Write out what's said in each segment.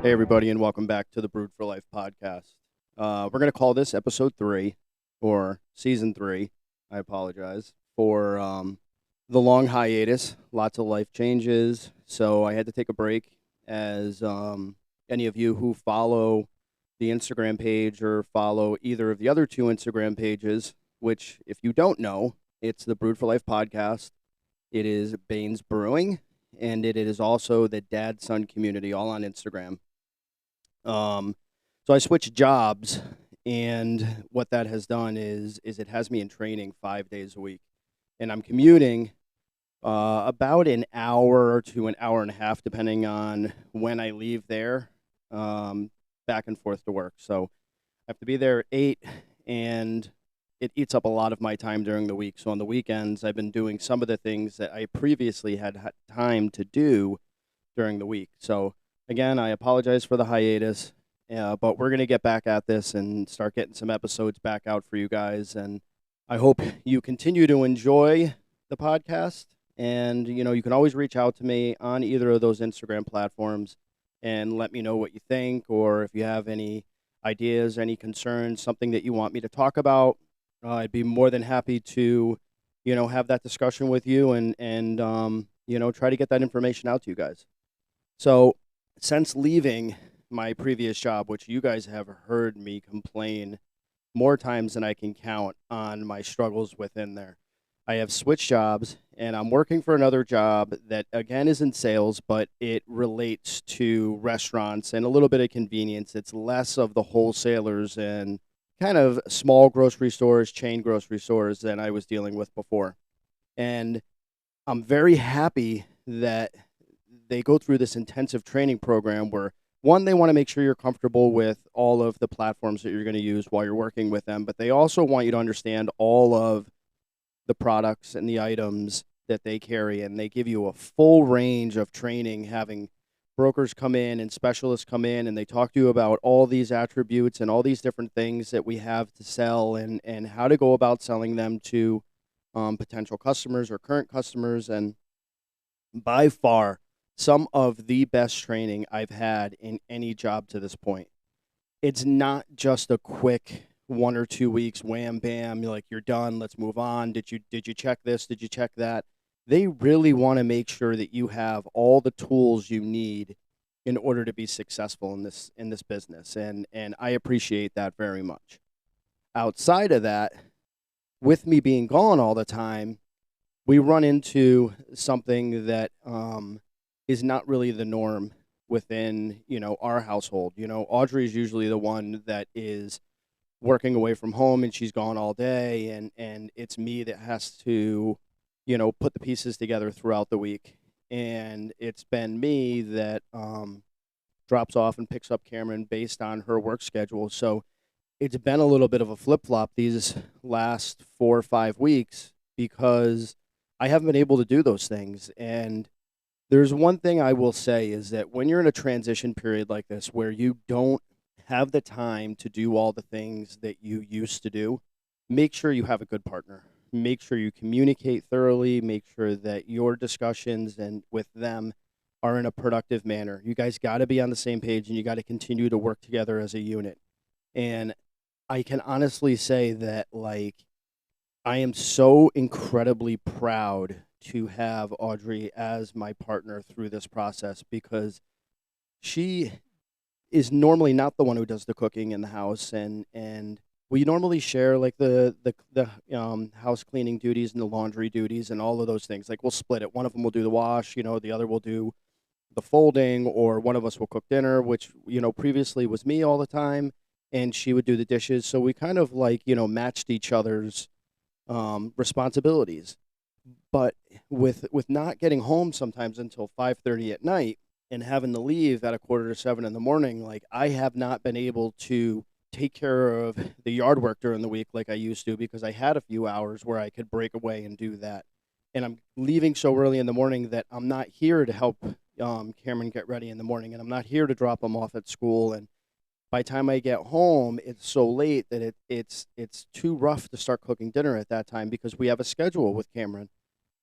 Hey, everybody, and welcome back to the Brewed for Life podcast. We're going to call this episode 3 or season 3. I apologize for the long hiatus. Lots of life changes. So I had to take a break. As any of you who follow the Instagram page or follow either of the other two Instagram pages, which, if you don't know, it's the Brewed for Life podcast. It is Baines Brewing, and it is also the Dad Son community, all on Instagram. So I switched jobs, and what that has done is it has me in training 5 days a week, and I'm commuting about an hour to an hour and a half, depending on when I leave there, back and forth to work. So I have to be there at 8, and it eats up a lot of my time during the week. So on the weekends, I've been doing some of the things that I previously had time to do during the week. So again, I apologize for the hiatus, but we're going to get back at this and start getting some episodes back out for you guys. And I hope you continue to enjoy the podcast. And, you can always reach out to me on either of those Instagram platforms and let me know what you think, or if you have any ideas, any concerns, something that you want me to talk about. I'd be more than happy to, have that discussion with you and try to get that information out to you guys. So, since leaving my previous job, which you guys have heard me complain more times than I can count on my struggles within there, I have switched jobs, and I'm working for another job that, again, is in sales, but it relates to restaurants and a little bit of convenience. It's less of the wholesalers and kind of small grocery stores, chain grocery stores than I was dealing with before. And I'm very happy that they go through this intensive training program where, one, they want to make sure you're comfortable with all of the platforms that you're going to use while you're working with them, but they also want you to understand all of the products and the items that they carry, and they give you a full range of training, having brokers come in and specialists come in, and they talk to you about all these attributes and all these different things that we have to sell, and how to go about selling them to potential customers or current customers. And by far, some of the best training I've had in any job to this point. It's not just a quick 1 or 2 weeks, wham bam, you're done, let's move on. Did you check this? Did you check that? They really want to make sure that you have all the tools you need in order to be successful in this business. And I appreciate that very much. Outside of that, with me being gone all the time, we run into something that is not really the norm within our household. Audrey is usually the one that is working away from home, and she's gone all day, and it's me that has to put the pieces together throughout the week. And it's been me that drops off and picks up Cameron based on her work schedule. So it's been a little bit of a flip-flop these last 4 or 5 weeks because I haven't been able to do those things. And there's one thing I will say is that when you're in a transition period like this, where you don't have the time to do all the things that you used to do, make sure you have a good partner. Make sure you communicate thoroughly. Make sure that your discussions and with them are in a productive manner. You guys got to be on the same page, and you got to continue to work together as a unit. And I can honestly say that, I am so incredibly proud to have Audrey as my partner through this process, because she is normally not the one who does the cooking in the house, and we normally share the house cleaning duties and the laundry duties and all of those things. Like, we'll split it. One of them will do the wash, the other will do the folding, or one of us will cook dinner, which previously was me all the time, and she would do the dishes. So we kind of matched each other's responsibilities. But with not getting home sometimes until 5:30 at night, and having to leave at 6:45 in the morning, I have not been able to take care of the yard work during the week like I used to, because I had a few hours where I could break away and do that. And I'm leaving so early in the morning that I'm not here to help Cameron get ready in the morning, and I'm not here to drop him off at school. And by the time I get home, it's so late that it's too rough to start cooking dinner at that time, because we have a schedule with Cameron.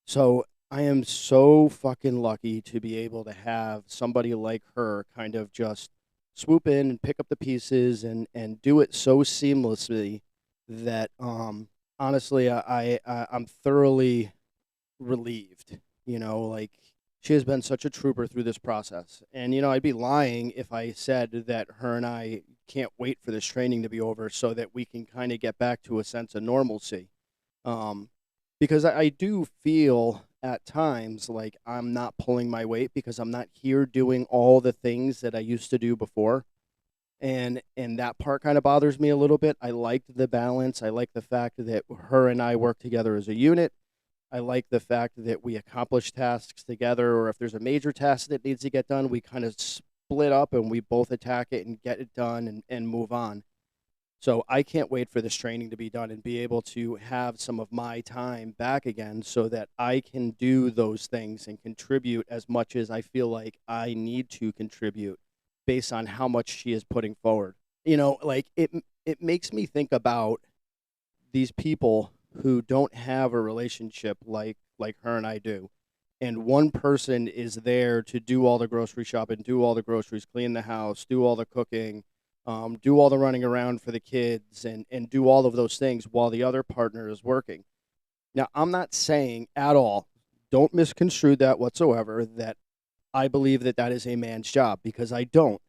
So I am so fucking lucky to be able to have somebody like her kind of just swoop in and pick up the pieces and do it so seamlessly that honestly I'm thoroughly relieved. Like, she has been such a trooper through this process. And I'd be lying if I said that her and I can't wait for this training to be over so that we can kind of get back to a sense of normalcy. Um, because I do feel at times like I'm not pulling my weight because I'm not here doing all the things that I used to do before. And that part kind of bothers me a little bit. I liked the balance. I like the fact that her and I work together as a unit. I like the fact that we accomplish tasks together, or if there's a major task that needs to get done, we kind of split up and we both attack it and get it done and move on. So I can't wait for this training to be done and be able to have some of my time back again so that I can do those things and contribute as much as I feel like I need to contribute based on how much she is putting forward. Like, it makes me think about these people who don't have a relationship like her and I do. And one person is there to do all the grocery shopping, do all the groceries, clean the house, do all the cooking, do all the running around for the kids, and do all of those things while the other partner is working. Now, I'm not saying at all, don't misconstrue that whatsoever, that I believe that that is a man's job, because I don't.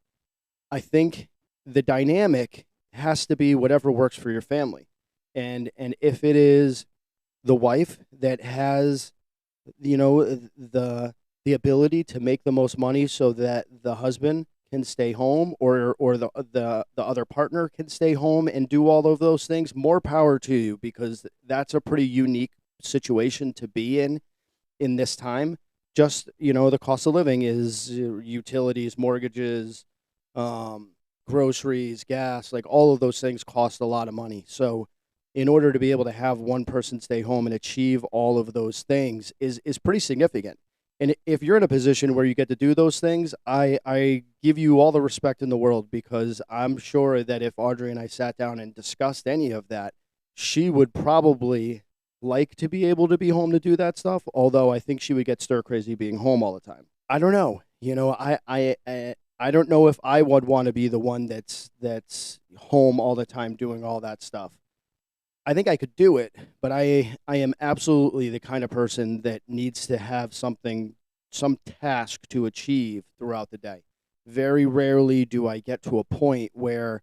I think the dynamic has to be whatever works for your family. And if it is the wife that has, the ability to make the most money so that the husband can stay home, or the other partner can stay home and do all of those things, more power to you, because that's a pretty unique situation to be in this time. Just, the cost of living is utilities, mortgages, um, groceries, gas, like all of those things cost a lot of money. So in order to be able to have one person stay home and achieve all of those things is pretty significant. And if you're in a position where you get to do those things, I give you all the respect in the world, because I'm sure that if Audrey and I sat down and discussed any of that, she would probably like to be able to be home to do that stuff. Although I think she would get stir crazy being home all the time. I don't know. I don't know if I would want to be the one that's home all the time doing all that stuff. I think I could do it, but I am absolutely the kind of person that needs to have some task to achieve throughout the day. Very rarely do I get to a point where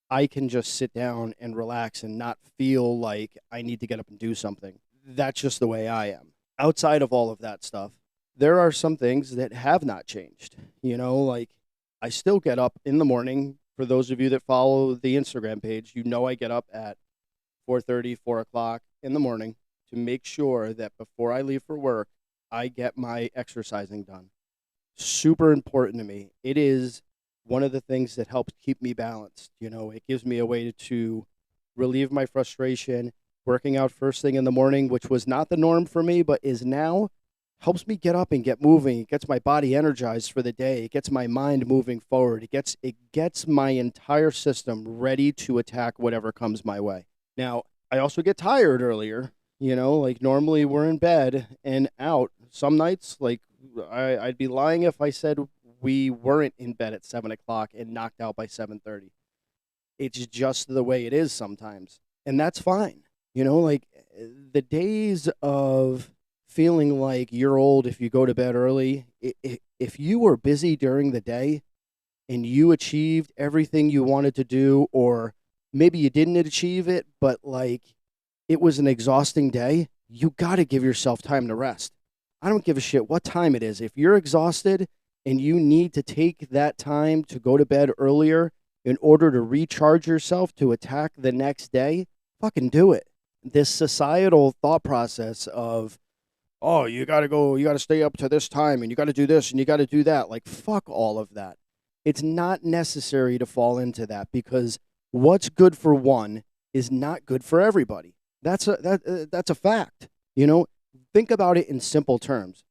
I can just sit down and relax and not feel like I need to get up and do something. That's just the way I am. Outside of all of that stuff, there are some things that have not changed. Like, I still get up in the morning. For those of you that follow the Instagram page, I get up at 4:30, 4 o'clock in the morning to make sure that before I leave for work, I get my exercising done. Super important to me. It is one of the things that helps keep me balanced. It gives me a way to relieve my frustration. Working out first thing in the morning, which was not the norm for me, but is now, helps me get up and get moving. It gets my body energized for the day. It gets my mind moving forward. It gets my entire system ready to attack whatever comes my way. Now, I also get tired earlier. Like, normally we're in bed and out. Some nights, like, I'd be lying if I said we weren't in bed at 7 o'clock and knocked out by 7:30. It's just the way it is sometimes, and that's fine. Like, the days of feeling like you're old if you go to bed early, if you were busy during the day and you achieved everything you wanted to do, or maybe you didn't achieve it, but like, it was an exhausting day, you got to give yourself time to rest. I don't give a shit what time it is. If you're exhausted and you need to take that time to go to bed earlier in order to recharge yourself to attack the next day, fucking do it. This societal thought process of, oh, you got to go, you got to stay up to this time, and you got to do this and you got to do that. Like, fuck all of that. It's not necessary to fall into that, because what's good for one is not good for everybody. That's a fact. Think about it in simple terms.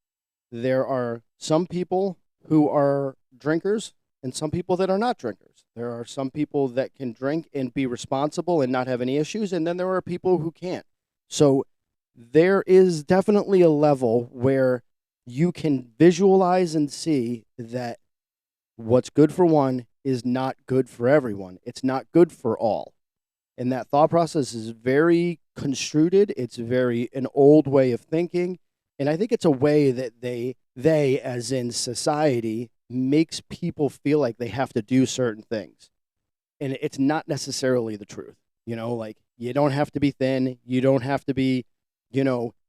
There are some people who are drinkers and some people that are not drinkers. There are some people that can drink and be responsible and not have any issues, and then there are people who can't. So there is definitely a level where you can visualize and see that what's good for one is not good for everyone. It's not good for all. And that thought process is very construed. It's very an old way of thinking. And I think it's a way that they as in society, makes people feel like they have to do certain things. And it's not necessarily the truth. Like you don't have to be thin, you don't have to be,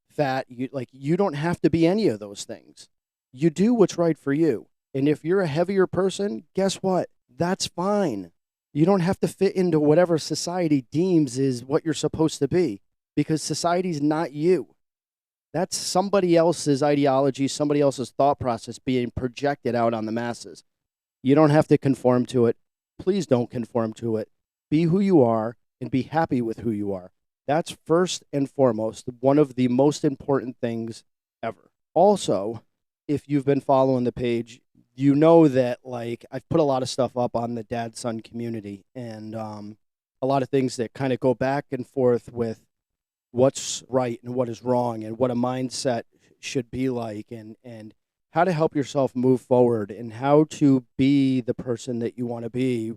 fat, you don't have to be any of those things. You do what's right for you. And if you're a heavier person, guess what? That's fine. You don't have to fit into whatever society deems is what you're supposed to be, because society's not you. That's somebody else's ideology, somebody else's thought process being projected out on the masses. You don't have to conform to it. Please don't conform to it. Be who you are and be happy with who you are. That's first and foremost one of the most important things ever. Also, if you've been following the page, you know that I've put a lot of stuff up on the dad-son community, and a lot of things that kind of go back and forth with what's right and what is wrong and what a mindset should be like, and how to help yourself move forward and how to be the person that you want to be,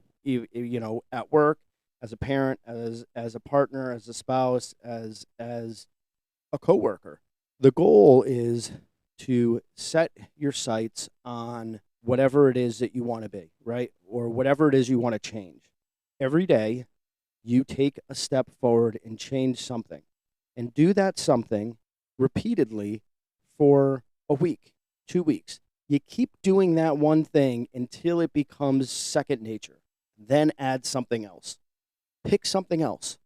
at work, as a parent, as a partner, as a spouse, as a coworker. The goal is to set your sights on whatever it is that you want to be, right? Or whatever it is you want to change. Every day, you take a step forward and change something. And do that something repeatedly for a week, 2 weeks. You keep doing that one thing until it becomes second nature. Then add something else. Pick something else.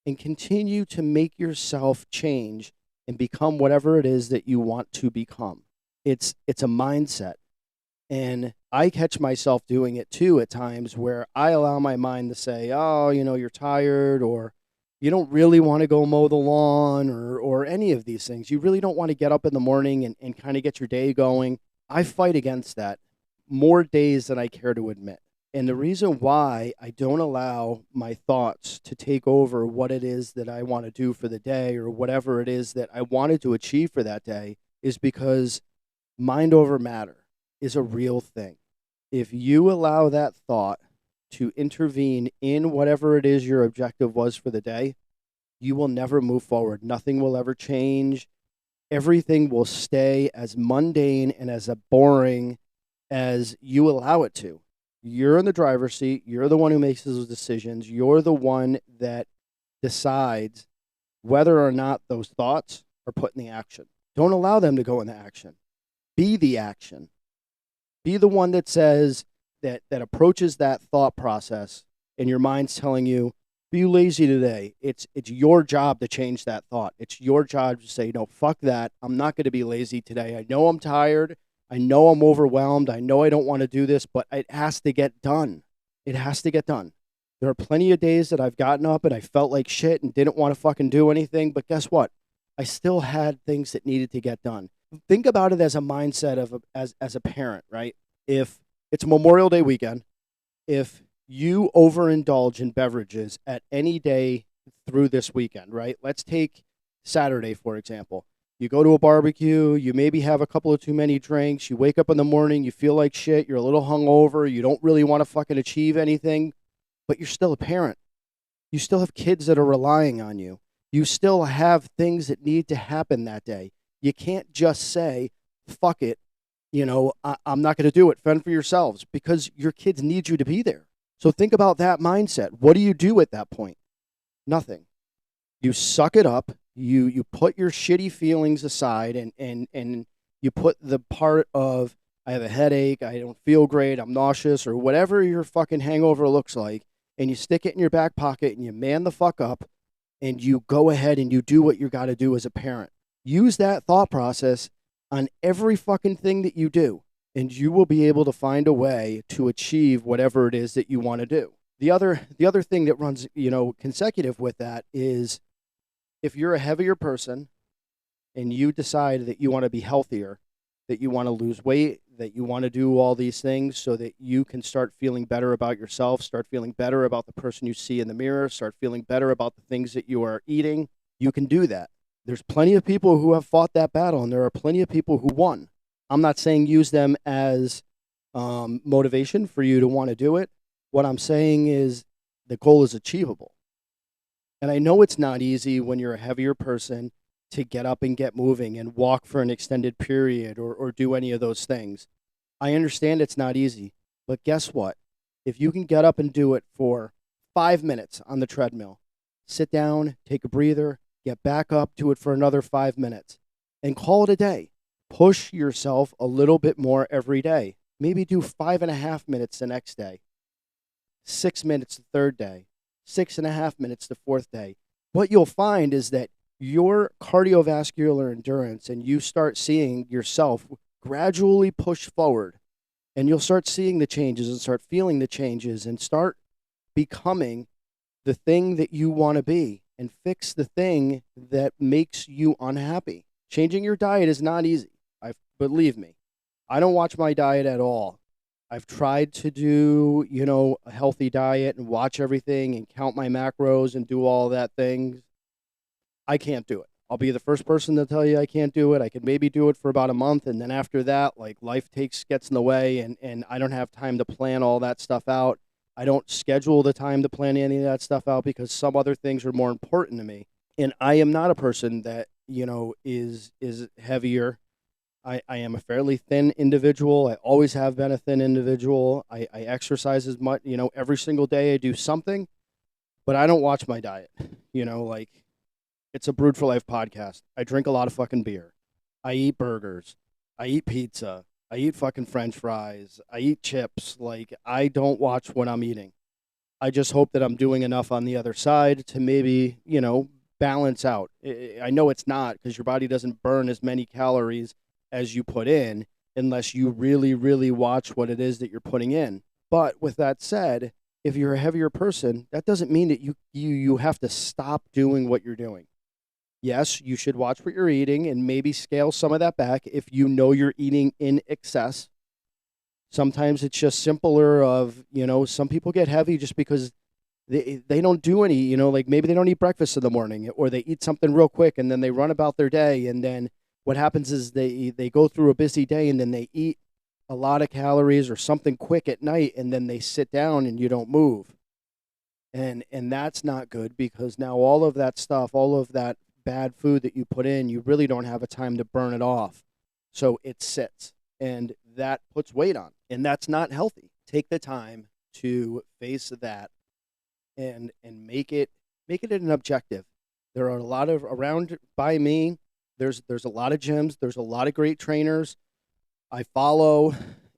And continue to make yourself change and become whatever it is that you want to become. It's a mindset. And I catch myself doing it too at times, where I allow my mind to say, oh, you're tired, or you don't really want to go mow the lawn, or any of these things. You really don't want to get up in the morning and kind of get your day going. I fight against that more days than I care to admit. And the reason why I don't allow my thoughts to take over what it is that I want to do for the day, or whatever it is that I wanted to achieve for that day, is because mind over matter is a real thing. If you allow that thought to intervene in whatever it is your objective was for the day, you will never move forward. Nothing will ever change. Everything will stay as mundane and as boring as you allow it to. You're in the driver's seat. You're the one who makes those decisions. You're the one that decides whether or not those thoughts are put in the action. Don't allow them to go into action. Be the action. Be the one that says, that approaches that thought process, and your mind's telling you, be lazy today. It's your job to change that thought. It's your job to say, no, fuck that. I'm not going to be lazy today. I know I'm tired. I know I'm overwhelmed. I know I don't want to do this, but it has to get done. It has to get done. There are plenty of days that I've gotten up and I felt like shit and didn't want to fucking do anything, but guess what? I still had things that needed to get done. Think about it as a mindset of as a parent, right? If it's Memorial Day weekend, if you overindulge in beverages at any day through this weekend, right? Let's take Saturday, for example. You go to a barbecue, you maybe have a couple of too many drinks, you wake up in the morning, you feel like shit, you're a little hungover, you don't really want to fucking achieve anything, but you're still a parent. You still have kids that are relying on you. You still have things that need to happen that day. You can't just say, fuck it, I'm not going to do it. Fend for yourselves, because your kids need you to be there. So think about that mindset. What do you do at that point? Nothing. You suck it up. You put your shitty feelings aside, and you put the part of, I have a headache, I don't feel great, I'm nauseous, or whatever your fucking hangover looks like, and you stick it in your back pocket and you man the fuck up and you go ahead and you do what you got to do as a parent. Use that thought process on every fucking thing that you do, and you will be able to find a way to achieve whatever it is that you want to do. The other thing that runs, consecutive with that is, if you're a heavier person and you decide that you want to be healthier, that you want to lose weight, that you want to do all these things so that you can start feeling better about yourself, start feeling better about the person you see in the mirror, start feeling better about the things that you are eating, you can do that. There's plenty of people who have fought that battle, and there are plenty of people who won. I'm not saying use them as motivation for you to want to do it. What I'm saying is the goal is achievable. And I know it's not easy when you're a heavier person to get up and get moving and walk for an extended period or do any of those things. I understand it's not easy, but guess what? If you can get up and do it for 5 minutes on the treadmill, sit down, take a breather, get back up, do it for another 5 minutes, and call it a day. Push yourself a little bit more every day. Maybe do 5.5 minutes the next day, 6 minutes the third day, 6.5 minutes the fourth day. What you'll find is that your cardiovascular endurance and you start seeing yourself gradually push forward, and you'll start seeing the changes and start feeling the changes and start becoming the thing that you want to be and fix the thing that makes you unhappy. Changing your diet is not easy. Believe me, I don't watch my diet at all. I've tried to do, a healthy diet and watch everything and count my macros and do all that things. I can't do it. I'll be the first person to tell you I can't do it. I could maybe do it for about a month, and then after that, like, life gets in the way, and I don't have time to plan all that stuff out. I don't schedule the time to plan any of that stuff out because some other things are more important to me. And I am not a person that, is heavier. I am a fairly thin individual. I always have been a thin individual. I exercise as much, every single day I do something, but I don't watch my diet. Like, it's a Brewed for Life podcast. I drink a lot of fucking beer. I eat burgers. I eat pizza. I eat fucking French fries. I eat chips. Like, I don't watch what I'm eating. I just hope that I'm doing enough on the other side to maybe, balance out. I know it's not, because your body doesn't burn as many calories as you put in unless you really, really watch what it is that you're putting in. But with that said, if you're a heavier person, that doesn't mean that you have to stop doing what you're doing. Yes, you should watch what you're eating and maybe scale some of that back if you know you're eating in excess. Sometimes it's just simpler of, some people get heavy just because they don't do any, like, maybe they don't eat breakfast in the morning, or they eat something real quick and then they run about their day, and then what happens is they go through a busy day and then they eat a lot of calories or something quick at night, and then they sit down and you don't move. And that's not good, because now all of that stuff, all of that bad food that you put in, you really don't have a time to burn it off. So it sits, and that puts weight on, and that's not healthy. Take the time to face that and make it an objective. There are a lot of around by me. There's a lot of gyms. There's a lot of great trainers I follow,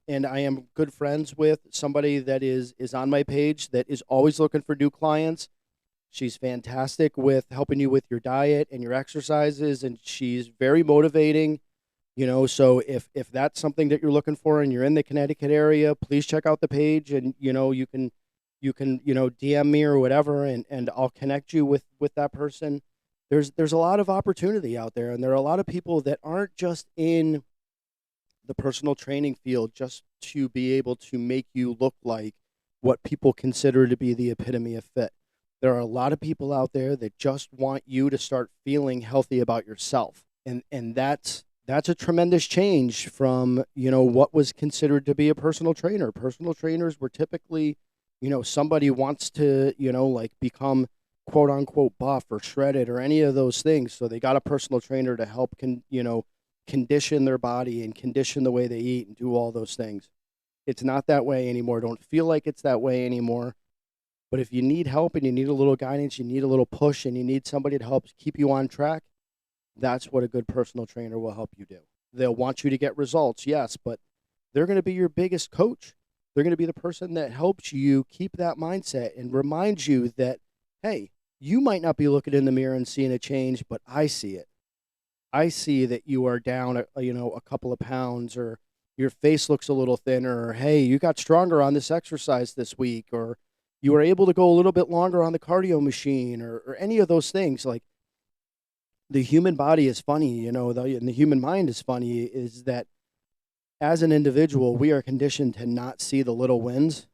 and I am good friends with somebody that is on my page that is always looking for new clients. She's fantastic with helping you with your diet and your exercises, and she's very motivating. So if that's something that you're looking for and you're in the Connecticut area, please check out the page, and you can DM me or whatever, and I'll connect you with that person. There's a lot of opportunity out there, and there are a lot of people that aren't just in the personal training field just to be able to make you look like what people consider to be the epitome of fit. There are a lot of people out there that just want you to start feeling healthy about yourself. And that's a tremendous change from, what was considered to be a personal trainer. Personal trainers were typically, somebody wants to, like, become quote unquote buff or shredded or any of those things. So they got a personal trainer to help condition their body and condition the way they eat and do all those things. It's not that way anymore. Don't feel like it's that way anymore. But if you need help and you need a little guidance, you need a little push, and you need somebody to help keep you on track, that's what a good personal trainer will help you do. They'll want you to get results, yes, but they're going to be your biggest coach. They're going to be the person that helps you keep that mindset and reminds you that, hey, you might not be looking in the mirror and seeing a change, but I see it. I see that you are down, a couple of pounds, or your face looks a little thinner, or hey, you got stronger on this exercise this week, or you were able to go a little bit longer on the cardio machine, or any of those things. Like, the human body is funny, and the human mind is funny, is that as an individual, we are conditioned to not see the little wins.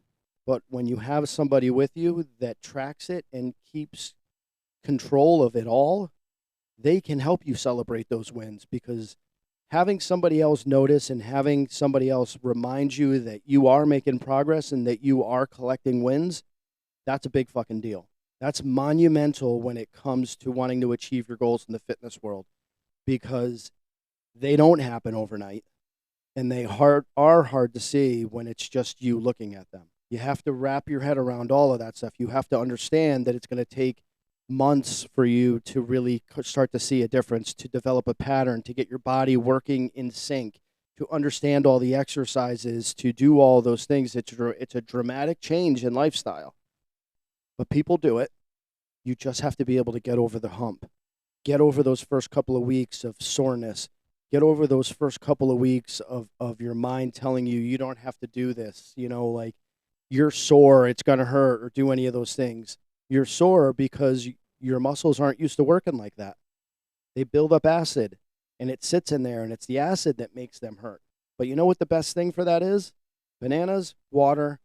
But when you have somebody with you that tracks it and keeps control of it all, they can help you celebrate those wins, because having somebody else notice and having somebody else remind you that you are making progress and that you are collecting wins, that's a big fucking deal. That's monumental when it comes to wanting to achieve your goals in the fitness world, because they don't happen overnight, and they are hard to see when it's just you looking at them. You have to wrap your head around all of that stuff. You have to understand that it's going to take months for you to really start to see a difference, to develop a pattern, to get your body working in sync, to understand all the exercises, to do all those things. It's a dramatic change in lifestyle. But people do it. You just have to be able to get over the hump. Get over those first couple of weeks of soreness. Get over those first couple of weeks of your mind telling you you don't have to do this. You know, like, you're sore, it's going to hurt, or do any of those things. You're sore because your muscles aren't used to working like that. They build up acid, and it sits in there, and it's the acid that makes them hurt. But you know what the best thing for that is? Bananas, water,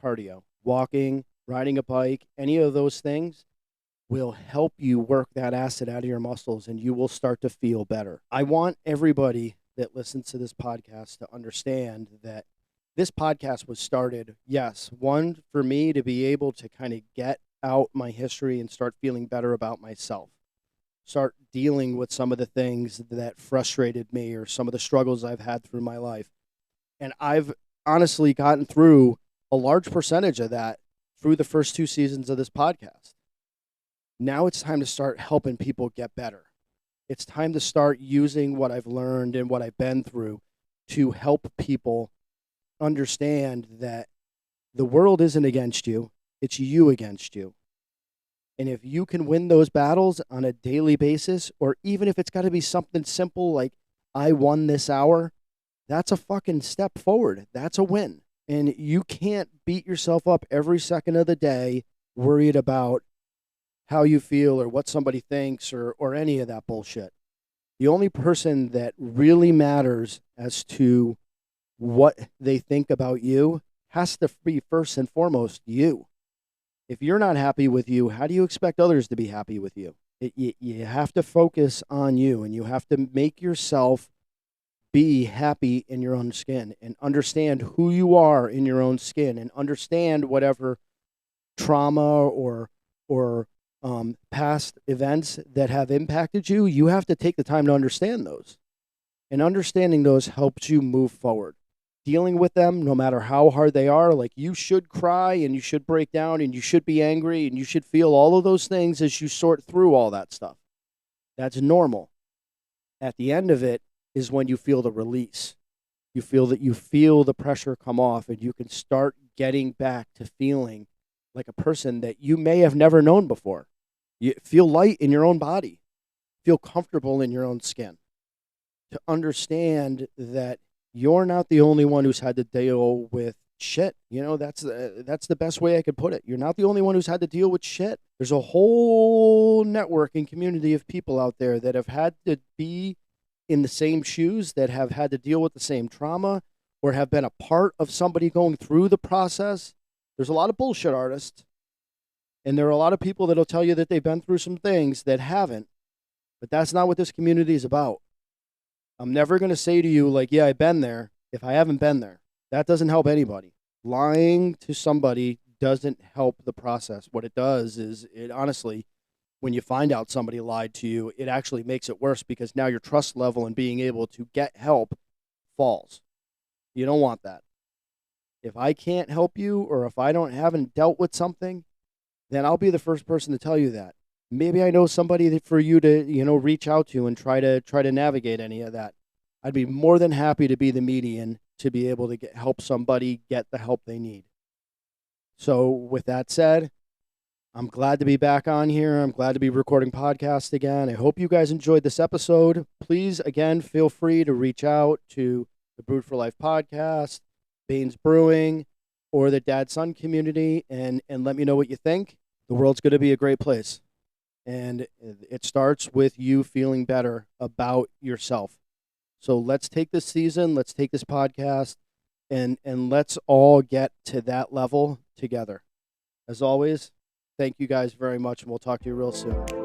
cardio. Walking, riding a bike, any of those things will help you work that acid out of your muscles, and you will start to feel better. I want everybody that listens to this podcast to understand that this podcast was started, yes, one, for me to be able to kind of get out my history and start feeling better about myself. Start dealing with some of the things that frustrated me or some of the struggles I've had through my life. And I've honestly gotten through a large percentage of that through the first 2 seasons of this podcast. Now it's time to start helping people get better. It's time to start using what I've learned and what I've been through to help people understand that the world isn't against you, it's you against you. And if you can win those battles on a daily basis, or even if it's got to be something simple like, I won this hour, that's a fucking step forward. That's a win. And you can't beat yourself up every second of the day worried about how you feel or what somebody thinks or any of that bullshit. The only person that really matters as to what they think about you has to be first and foremost you. If you're not happy with you, how do you expect others to be happy with you? You have to focus on you, and you have to make yourself be happy in your own skin and understand who you are in your own skin, and understand whatever trauma or past events that have impacted you. You have to take the time to understand those, and understanding those helps you move forward. Dealing with them, no matter how hard they are, like, you should cry and you should break down and you should be angry and you should feel all of those things as you sort through all that stuff. That's normal. At the end of it is when you feel the release. You feel the pressure come off, and you can start getting back to feeling like a person that you may have never known before. You feel light in your own body, feel comfortable in your own skin. To understand that you're not the only one who's had to deal with shit. You know, that's the best way I could put it. You're not the only one who's had to deal with shit. There's a whole network and community of people out there that have had to be in the same shoes, that have had to deal with the same trauma, or have been a part of somebody going through the process. There's a lot of bullshit artists, and there are a lot of people that'll tell you that they've been through some things that haven't, but that's not what this community is about. I'm never going to say to you, like, yeah, I've been there, if I haven't been there. That doesn't help anybody. Lying to somebody doesn't help the process. What it does is, it honestly, when you find out somebody lied to you, it actually makes it worse, because now your trust level in being able to get help falls. You don't want that. If I can't help you, or if I haven't dealt with something, then I'll be the first person to tell you that. Maybe I know somebody for you to, reach out to and try to navigate any of that. I'd be more than happy to be the median to be able to help somebody get the help they need. So with that said, I'm glad to be back on here. I'm glad to be recording podcasts again. I hope you guys enjoyed this episode. Please, again, feel free to reach out to the Brewed for Life podcast, Baines Brewing, or the Dad Son community, and let me know what you think. The world's going to be a great place. And it starts with you feeling better about yourself. So let's take this season, let's take this podcast, and let's all get to that level together. As always, thank you guys very much, and we'll talk to you real soon.